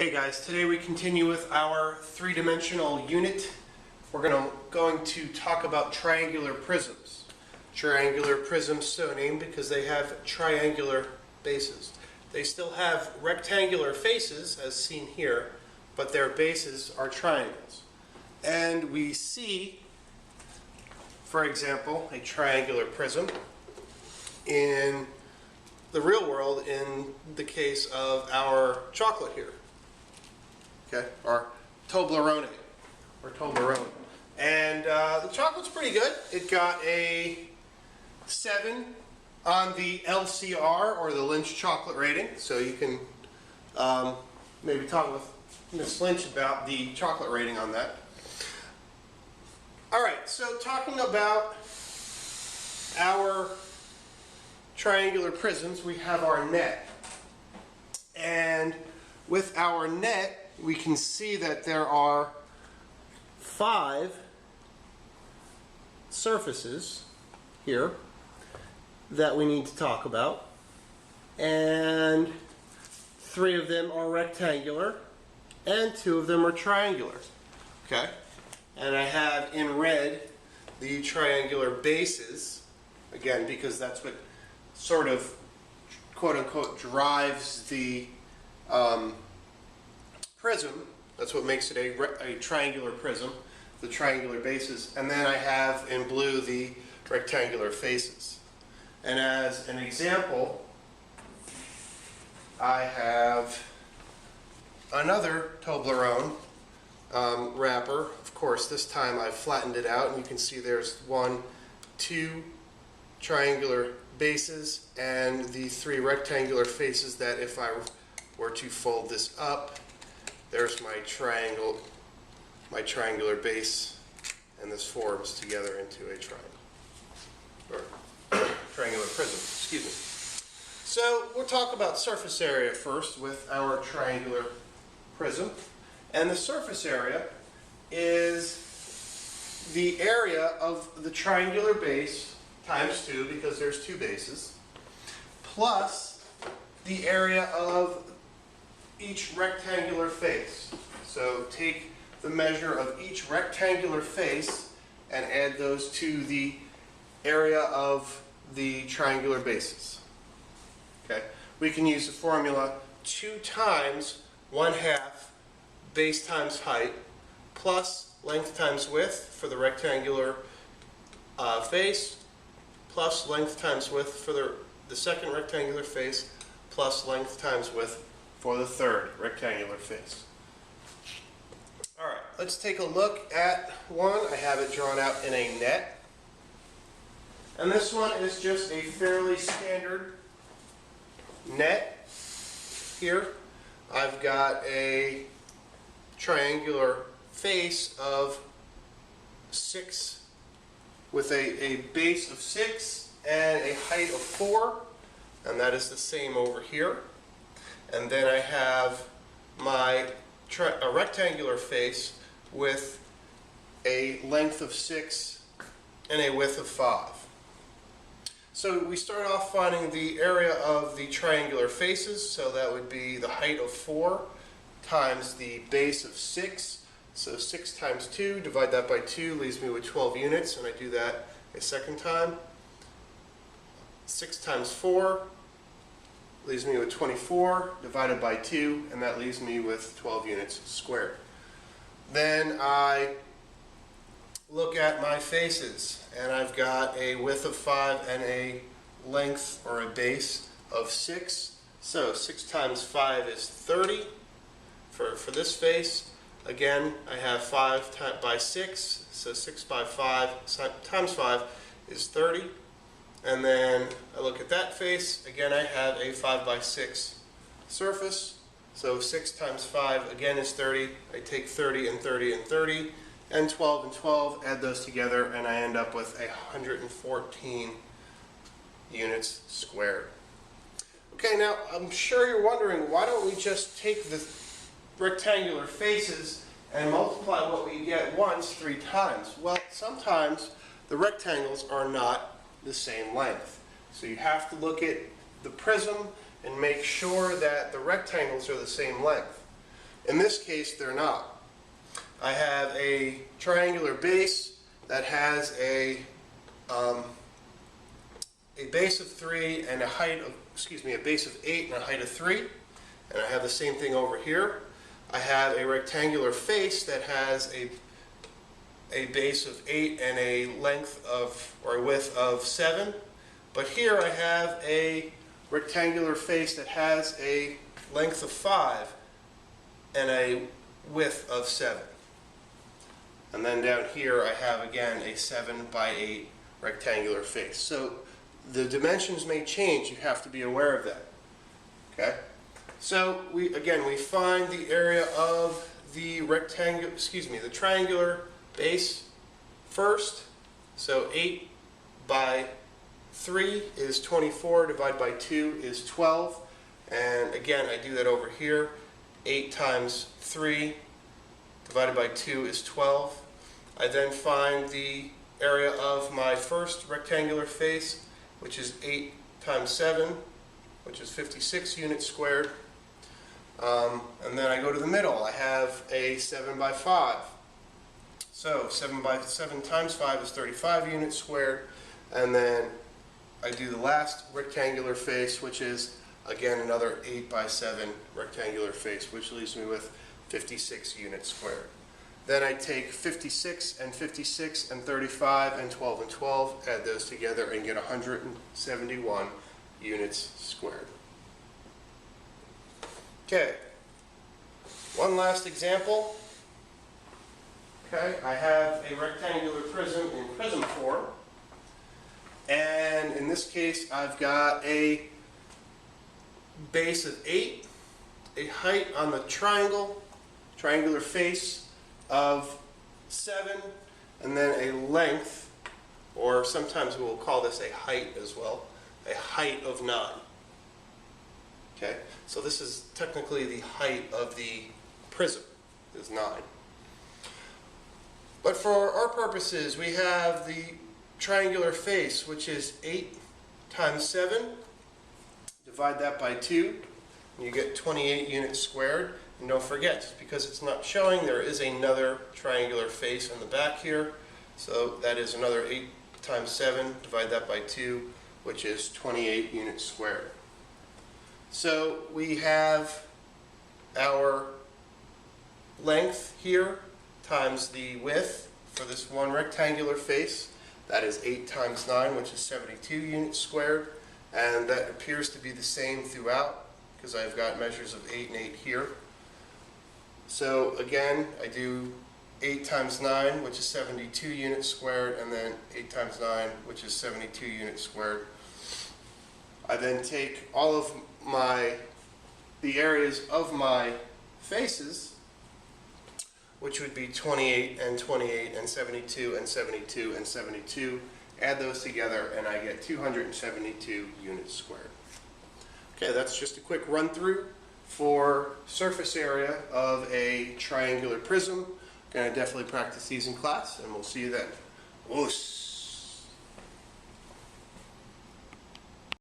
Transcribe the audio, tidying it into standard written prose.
Hey guys, today we continue with our three-dimensional unit. We're going to talk about triangular prisms. Triangular prisms so named because they have triangular bases. They still have rectangular faces as seen here, but their bases are triangles. And we see, for example, a triangular prism in the real world in the case of our chocolate here. Okay, or Toblerone. And the chocolate's pretty good. It got a 7 on the LCR, or the Lynch chocolate rating. So you can maybe talk with Miss Lynch about the chocolate rating on that. All right, so talking about our triangular prisms, we have our net. And with our net, we can see that there are 5 surfaces here that we need to talk about, and 3 of them are rectangular and 2 of them are triangular. Okay, and I have in red the triangular bases, again because that's what sort of quote-unquote drives the prism. That's what makes it a triangular prism, the triangular bases. And then I have in blue the rectangular faces. And as an example, I have another Toblerone wrapper. Of course, this time I've flattened it out, and you can see there's 1, 2 triangular bases and the 3 rectangular faces that if I were to fold this up, there's my triangular base, and this forms together into a triangle, or triangular prism, excuse me. So we'll talk about surface area first with our triangular prism. And the surface area is the area of the triangular base times 2, because there's 2 bases, plus the area of each rectangular face. So take the measure of each rectangular face and add those to the area of the triangular bases. Okay, we can use the formula 2 times 1/2 base times height plus length times width for the rectangular face, plus length times width for the second rectangular face, plus length times width for the third rectangular face. All right, let's take a look at one. I have it drawn out in a net. And this one is just a fairly standard net here. I've got a triangular face of 6 with a base of 6 and a height of 4, and that is the same over here. And then I have my a rectangular face with a length of 6 and a width of 5. So we start off finding the area of the triangular faces, so that would be the height of 4 times the base of 6. So 6 times 2, divide that by 2, leaves me with 12 units, and I do that a second time. 6 times 4 leaves me with 24, divided by 2, and that leaves me with 12 units squared. Then I look at my faces, and I've got a width of 5 and a length, or a base, of 6. So 6 times 5 is 30 for this face. Again, I have 5 by 6, so 6 by 5 times 5 is 30. And then I look at that face. Again, I have a 5 by 6 surface. So 6 times 5 again is 30. I take 30 and 30 and 30 and 12 and 12, add those together, and I end up with 114 units squared. Okay, now I'm sure you're wondering, why don't we just take the rectangular faces and multiply what we get once 3 times? Well, sometimes the rectangles are not the same length. So you have to look at the prism and make sure that the rectangles are the same length. In this case, they're not. I have a triangular base that has a base of 3 and a height of, a base of 8 and a height of 3. And I have the same thing over here. I have a rectangular face that has a base of 8 and a length of, or a width of 7. But here I have a rectangular face that has a length of 5 and a width of 7. And then down here I have again a 7 by 8 rectangular face. So the dimensions may change, you have to be aware of that. Okay? So we find the area of the the triangular base first. So 8 by 3 is 24, divided by 2 is 12. And again, I do that over here. 8 times 3 divided by 2 is 12. I then find the area of my first rectangular face, which is 8 times 7, which is 56 units squared. And then I go to the middle. I have a 7 by 5. So 7 times 5 is 35 units squared. And then I do the last rectangular face, which is again another 8 by 7 rectangular face, which leaves me with 56 units squared. Then I take 56 and 56 and 35 and 12 and 12, add those together and get 171 units squared. Okay, one last example. Okay, I have a rectangular prism in prism form, and in this case I've got a base of 8, a height on the triangular face of 7, and then a length, or sometimes we'll call this a height as well, a height of 9. Okay, so this is technically the height of the prism, is 9. But for our purposes, we have the triangular face, which is 8 times 7. Divide that by 2, and you get 28 units squared. And don't forget, just because it's not showing, there is another triangular face in the back here. So that is another 8 times 7, divide that by 2, which is 28 units squared. So we have our length here times the width for this one rectangular face. That is 8 times 9, which is 72 units squared. And that appears to be the same throughout, because I've got measures of 8 and 8 here. So again, I do 8 times 9, which is 72 units squared, and then 8 times 9, which is 72 units squared. I then take all of the areas of my faces, which would be 28 and 28 and 72 and 72 and 72, add those together, and I get 272 units squared. Okay, that's just a quick run through for surface area of a triangular prism. Going to definitely practice these in class, and we'll see you then. Oos.